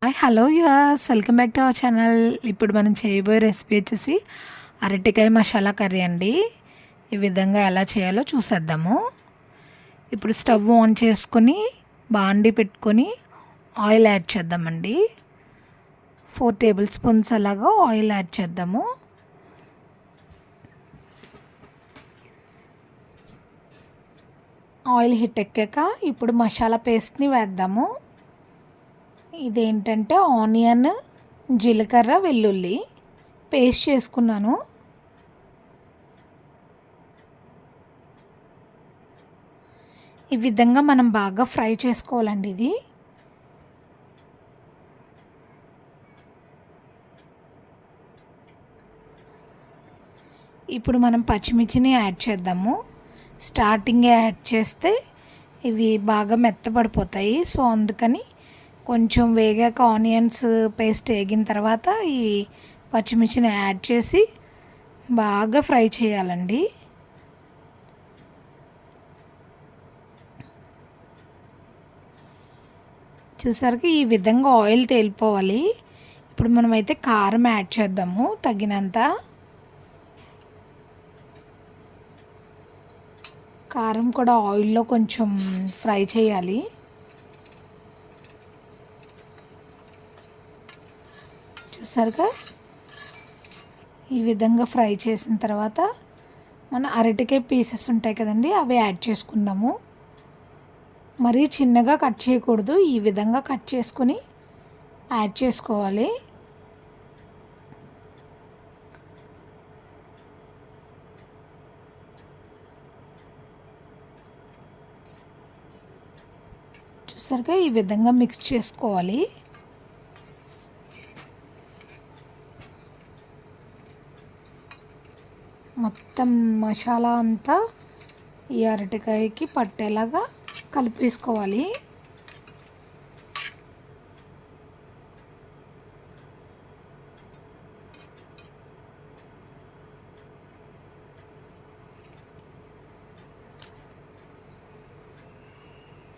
Hi hello yours, welcome back to our channel. ఇప్పుడు మనం చేయబోయే రెసిపీ వచ్చేసి అరటికాయ మసాలా కర్రీ అండి. ఈ విధంగా ఎలా చేయాలో చూసేద్దాము. ఇప్పుడు స్టవ్ ఆన్ చేసుకొని బాండి పెట్టుకొని ఆయిల్ యాడ్ చేద్దామండి. 4 టేబుల్ స్పూన్స్ అలాగా ఆయిల్ యాడ్ చేద్దాము. ఆయిల్ హిట్ ఎక్కాక ఇప్పుడు మసాలా పేస్ట్ని వేద్దాము. ఇదేంటంటే ఆనియన్, జీలకర్ర, వెల్లుల్లి పేస్ట్ చేసుకున్నాను. ఈ విధంగా మనం బాగా ఫ్రై చేసుకోవాలండి. ఇది ఇప్పుడు మనం పచ్చిమిర్చిని యాడ్ చేద్దాము. స్టార్టింగ్ యాడ్ చేస్తే ఇవి బాగా మెత్తపడిపోతాయి. సో అందుకని కొంచెం వేగాక ఆనియన్స్ పేస్ట్ వేగిన తర్వాత ఈ పచ్చిమిర్చిని యాడ్ చేసి బాగా ఫ్రై చేయాలండి. చూసారుగా ఈ విధంగా ఆయిల్ తేలిపోవాలి. ఇప్పుడు మనమైతే కారం యాడ్ చేద్దాము తగినంత. కారం కూడా ఆయిల్లో కొంచెం ఫ్రై చేయాలి. చూసారుగా ఈ విధంగా ఫ్రై చేసిన తర్వాత మన అరటికాయ పీసెస్ ఉంటాయి కదండి, అవి యాడ్ చేసుకుందాము. మరీ చిన్నగా కట్ చేయకూడదు, ఈ విధంగా కట్ చేసుకొని యాడ్ చేసుకోవాలి. చూసారుగా ఈ విధంగా మిక్స్ చేసుకోవాలి. మొత్తం మసాలా అంతా ఈ అరటికాయకి పట్టేలాగా కలిపేసుకోవాలి.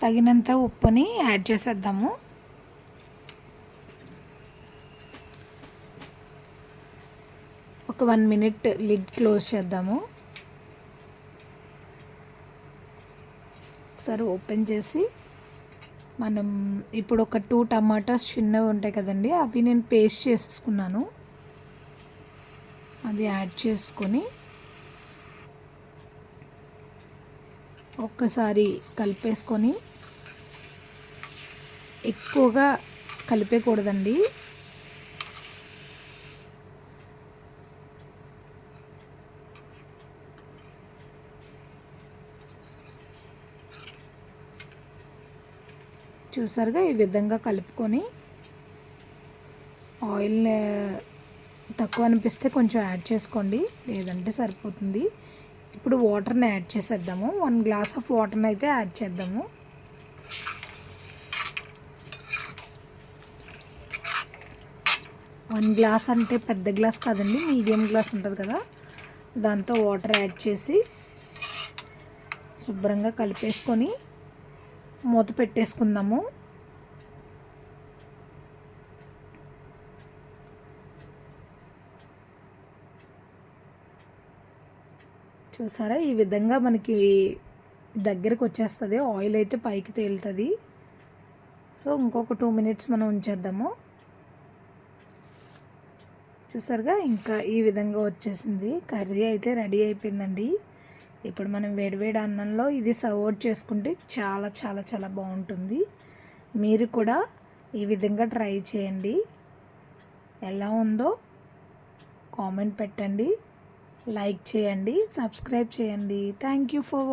తగినంత ఉప్పుని యాడ్ చేసేద్దాము. ఒక 1 మినిట్ లిడ్ క్లోజ్ చేద్దాము. ఒకసారి ఓపెన్ చేసి మనం ఇప్పుడు ఒక 2 టమాటాస్ చిన్నవి ఉంటాయి కదండి, అవి నేను పేస్ట్ చేసుకున్నాను. అది యాడ్ చేసుకొని ఒక్కసారి కలిపేసుకొని, ఎక్కువగా కలిపేయకూడదండి. చూసారుగా ఈ విధంగా కలుపుకొని, ఆయిల్ తక్కువ అనిపిస్తే కొంచెం యాడ్ చేసుకోండి, లేదంటే సరిపోతుంది. ఇప్పుడు వాటర్ని యాడ్ చేసేద్దాము. 1 గ్లాస్ ఆఫ్ వాటర్ని అయితే యాడ్ చేద్దాము. వన్ గ్లాస్ అంటే పెద్ద గ్లాస్ కాదండి, మీడియం గ్లాస్ ఉంటుంది కదా, దాంతో వాటర్ యాడ్ చేసి శుభ్రంగా కలిపేసుకొని మూత పెట్టేసుకుందాము. చూసారా ఈ విధంగా మనకి దగ్గరికి వచ్చేస్తుంది, ఆయిల్ అయితే పైకి తేలుతుంది. సో ఇంకొక 2 మినిట్స్ మనం ఉంచేద్దాము. చూసారుగా ఇంకా ఈ విధంగా వచ్చేసింది. కర్రీ అయితే రెడీ అయిపోయిందండి. ఇప్పుడు మనం వేడివేడి అన్నంలో ఇది సర్వ్ చేసుకుంటే చాలా చాలా చాలా బాగుంటుంది. మీరు కూడా ఈ విధంగా ట్రై చేయండి. ఎలా ఉందో కామెంట్ పెట్టండి, లైక్ చేయండి, సబ్స్క్రైబ్ చేయండి. Thank you for